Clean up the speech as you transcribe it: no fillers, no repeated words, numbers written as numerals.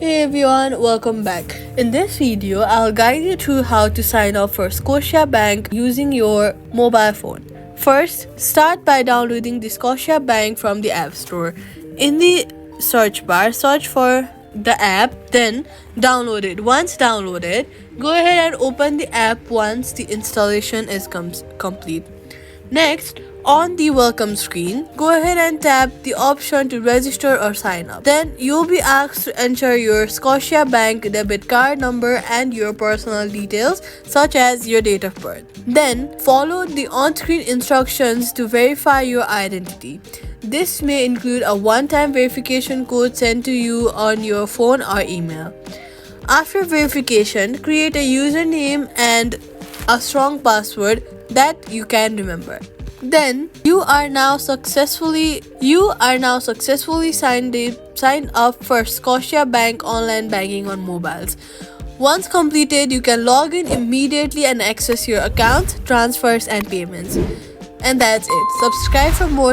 Hey everyone, welcome back. In this video, I'll guide you through how to sign up for Scotiabank using your mobile phone. First, start by downloading the Scotiabank from the App Store. In the search bar, search for the app, then download it. Once downloaded, go ahead and open the app once the installation is complete. Next, on the welcome screen, go ahead and tap the option to register or sign up. Then you'll be asked to enter your Scotiabank debit card number and your personal details such as your date of birth. Then follow the on-screen instructions to verify your identity. This may include a one-time verification code sent to you on your phone or email. After verification, create a username and a strong password that you can remember. Then you are now successfully signed up for Scotiabank Online Banking on mobiles. Once completed, you can log in immediately and access your accounts, transfers and payments. And that's it. Subscribe for more